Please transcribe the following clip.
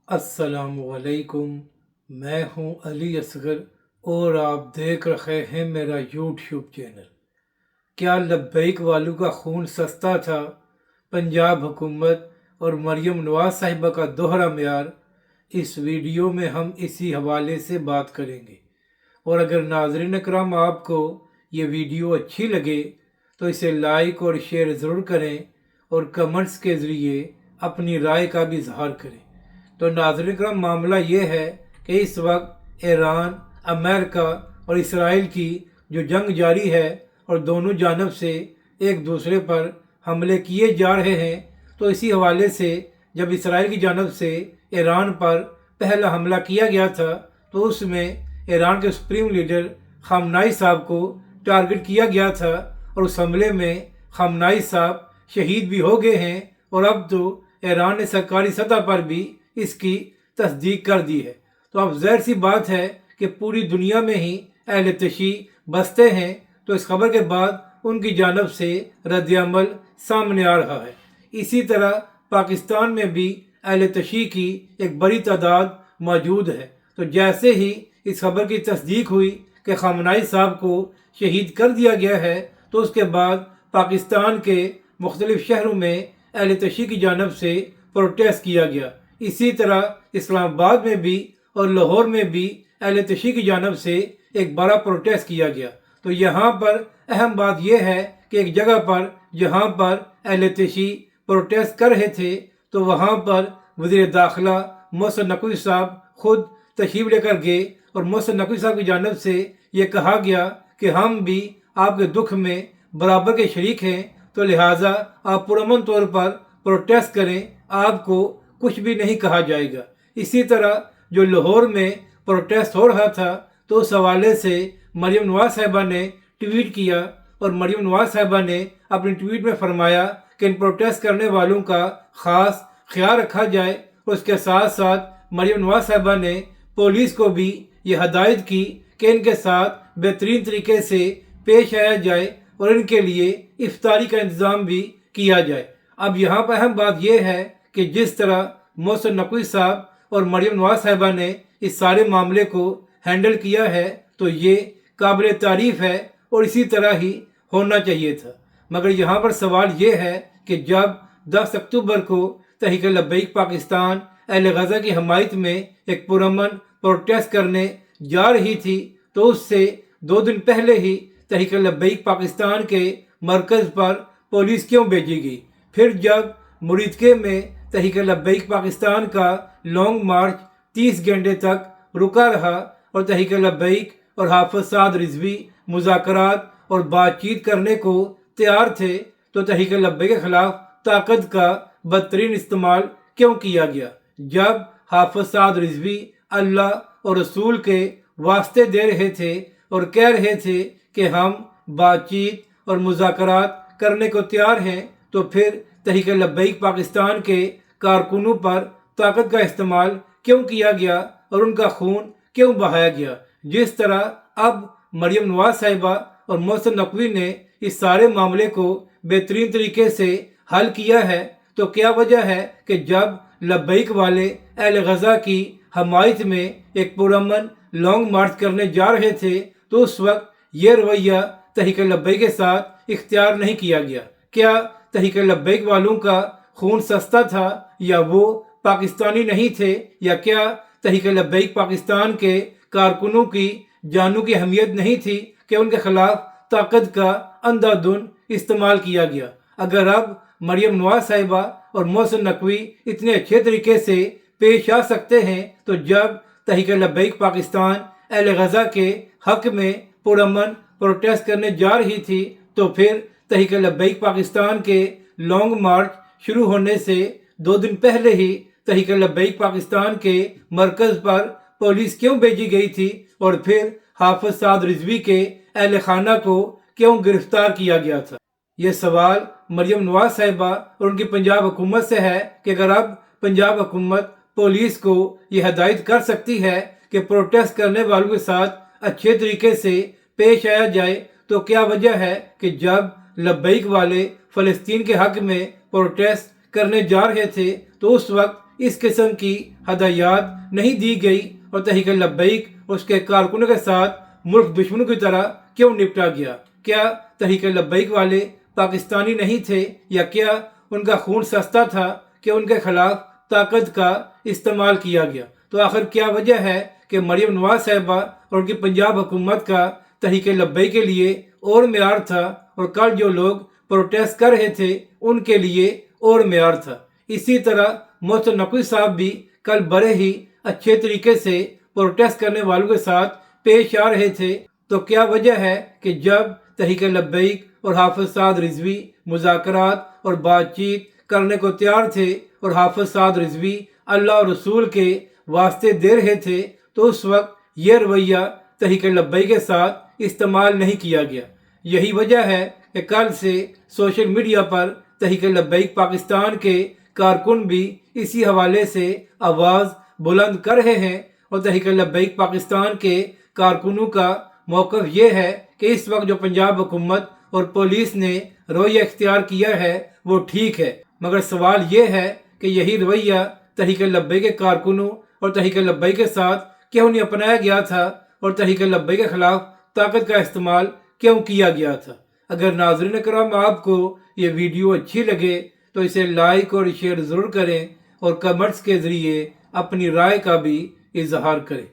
السلام علیکم، میں ہوں علی اصغر اور آپ دیکھ رہے ہیں میرا یوٹیوب چینل۔ کیا لبیک والوں کا خون سستا تھا؟ پنجاب حکومت اور مریم نواز صاحبہ کا دوہرا معیار۔ اس ویڈیو میں ہم اسی حوالے سے بات کریں گے، اور اگر ناظرین اکرام آپ کو یہ ویڈیو اچھی لگے تو اسے لائک اور شیئر ضرور کریں، اور کمنٹس کے ذریعے اپنی رائے کا بھی اظہار کریں۔ تو ناظرین کرام، معاملہ یہ ہے کہ اس وقت ایران، امریکہ اور اسرائیل کی جو جنگ جاری ہے اور دونوں جانب سے ایک دوسرے پر حملے کیے جا رہے ہیں، تو اسی حوالے سے جب اسرائیل کی جانب سے ایران پر پہلا حملہ کیا گیا تھا تو اس میں ایران کے سپریم لیڈر خامنائی صاحب کو ٹارگٹ کیا گیا تھا، اور اس حملے میں خامنائی صاحب شہید بھی ہو گئے ہیں، اور اب تو ایران نے سرکاری سطح پر بھی اس کی تصدیق کر دی ہے۔ تو اب ظاہر سی بات ہے کہ پوری دنیا میں ہی اہل تشیع بستے ہیں، تو اس خبر کے بعد ان کی جانب سے رد عمل سامنے آ رہا ہے۔ اسی طرح پاکستان میں بھی اہل تشیع کی ایک بڑی تعداد موجود ہے۔ تو جیسے ہی اس خبر کی تصدیق ہوئی کہ خامنائی صاحب کو شہید کر دیا گیا ہے، تو اس کے بعد پاکستان کے مختلف شہروں میں اہل تشیع کی جانب سے پروٹیسٹ کیا گیا۔ اسی طرح اسلام آباد میں بھی اور لاہور میں بھی اہل تشیع کی جانب سے ایک بڑا پروٹیسٹ کیا گیا۔ تو یہاں پر اہم بات یہ ہے کہ ایک جگہ پر جہاں پر اہل تشیع پروٹیسٹ کر رہے تھے، تو وہاں پر وزیر داخلہ محسن نقوی صاحب خود تشریف لے کر گئے، اور محسن نقوی صاحب کی جانب سے یہ کہا گیا کہ ہم بھی آپ کے دکھ میں برابر کے شریک ہیں، تو لہٰذا آپ پرامن طور پر پروٹیسٹ کریں، آپ کو کچھ بھی نہیں کہا جائے گا۔ اسی طرح جو لاہور میں پروٹیسٹ ہو رہا تھا، تو اس حوالے سے مریم نواز صاحبہ نے ٹویٹ کیا، اور مریم نواز صاحبہ نے اپنی ٹویٹ میں فرمایا کہ ان پروٹیسٹ کرنے والوں کا خاص خیال رکھا جائے، اور اس کے ساتھ ساتھ مریم نواز صاحبہ نے پولیس کو بھی یہ ہدایت کی کہ ان کے ساتھ بہترین طریقے سے پیش آیا جائے، اور ان کے لیے افطاری کا انتظام بھی کیا جائے۔ اب یہاں پر اہم بات یہ ہے کہ جس طرح محسن نقوی صاحب اور مریم نواز صاحبہ نے اس سارے معاملے کو ہینڈل کیا ہے، تو یہ قابل تعریف ہے، اور اسی طرح ہی ہونا چاہیے تھا۔ مگر یہاں پر سوال یہ ہے کہ جب 10 اکتوبر کو تحریک لبیک پاکستان اہل غزہ کی حمایت میں ایک پرامن پروٹیسٹ کرنے جا رہی تھی، تو اس سے 2 دن پہلے ہی تحریک لبیک پاکستان کے مرکز پر پولیس کیوں بھیجی گئی؟ پھر جب مریدکے میں تحریک لبیک پاکستان کا لانگ مارچ 30 گھنٹے تک رکا رہا، اور تحریک لبیک اور حافظ سعد رضوی مذاکرات اور بات چیت کرنے کو تیار تھے، تو تحریک لبیک کے خلاف طاقت کا بدترین استعمال کیوں کیا گیا؟ جب حافظ سعد رضوی اللہ اور رسول کے واسطے دے رہے تھے اور کہہ رہے تھے کہ ہم بات چیت اور مذاکرات کرنے کو تیار ہیں، تو پھر تحریک لبیک پاکستان کے کارکنوں پر طاقت کا استعمال کیوں کیا گیا اور ان کا خون کیوں بہایا گیا؟ جس طرح اب مریم نواز صاحبہ اور محسن نقوی نے اس سارے معاملے کو بہترین طریقے سے حل کیا ہے، تو کیا وجہ ہے کہ جب لبیک والے اہل غزہ کی حمایت میں ایک پرامن لانگ مارچ کرنے جا رہے تھے، تو اس وقت یہ رویہ تحریک لبیک کے ساتھ اختیار نہیں کیا گیا؟ کیا تحریک لبیک والوں کا خون سستا تھا، یا وہ پاکستانی نہیں تھے، یا کیا تحریک لبیک پاکستان کے کارکنوں کی جانوں کی اہمیت نہیں تھی کہ ان کے خلاف طاقت کا اندھا دھند استعمال کیا گیا؟ اگر اب مریم نواز صاحبہ اور محسن نقوی اتنے اچھے طریقے سے پیش آ سکتے ہیں، تو جب تحریک لبیک پاکستان اہل غزہ کے حق میں پرامن پروٹیسٹ کرنے جا رہی تھی، تو پھر تحریک لبیک پاکستان کے لانگ مارچ شروع ہونے سے 2 دن پہلے ہی تحریک لبیک پاکستان کے مرکز پر پولیس کیوں بھیجی گئی تھی، اور پھر حافظ سعد رضوی کے اہل خانہ کو کیوں گرفتار کیا گیا تھا؟ یہ سوال مریم نواز صاحبہ اور ان کی پنجاب حکومت سے ہے کہ اگر اب پنجاب حکومت پولیس کو یہ ہدایت کر سکتی ہے کہ پروٹیسٹ کرنے والوں کے ساتھ اچھے طریقے سے پیش آیا جائے، تو کیا وجہ ہے کہ جب لبیک والے فلسطین کے حق میں پروٹیسٹ کرنے جا رہے تھے، تو اس وقت اس قسم کی ہدایات نہیں دی گئی اور تحریک لبیک اس کے کارکنوں کے ساتھ ملک دشمنوں کی طرح کیوں نپٹا گیا؟ کیا تحریک لبیک والے پاکستانی نہیں تھے، یا کیا ان کا خون سستا تھا کہ ان کے خلاف طاقت کا استعمال کیا گیا؟ تو آخر کیا وجہ ہے کہ مریم نواز صاحبہ اور ان کی پنجاب حکومت کا تحریک لبیک کے لیے اور معیار تھا، اور کل جو لوگ پروٹیسٹ کر رہے تھے ان کے لیے اور معیار تھا؟ اسی طرح محسن نقوی صاحب بھی کل بڑے ہی اچھے طریقے سے پروٹیسٹ کرنے والوں کے ساتھ پیش آ رہے تھے۔ تو کیا وجہ ہے کہ جب تحریک لبیک اور حافظ سعد رضوی مذاکرات اور بات چیت کرنے کو تیار تھے اور حافظ سعد رضوی اللہ اور رسول کے واسطے دے رہے تھے، تو اس وقت یہ رویہ تحریک لبیک کے ساتھ استعمال نہیں کیا گیا؟ یہی وجہ ہے کہ کل سے سوشل میڈیا پر تحریک لبیک پاکستان کے کارکن بھی اسی حوالے سے آواز بلند کر رہے ہیں، اور تحریک لبیک پاکستان کے کارکنوں کا موقف یہ ہے کہ اس وقت جو پنجاب حکومت اور پولیس نے رویہ اختیار کیا ہے وہ ٹھیک ہے، مگر سوال یہ ہے کہ یہی رویہ تحریک لبیک کے کارکنوں اور تحریک لبیک کے ساتھ کیوں نہیں اپنایا گیا تھا، اور تحریک لبیک کے خلاف طاقت کا استعمال کیوں کیا گیا تھا؟ اگر ناظرین کرام آپ کو یہ ویڈیو اچھی لگے تو اسے لائک اور شیئر ضرور کریں، اور کمنٹس کے ذریعے اپنی رائے کا بھی اظہار کریں۔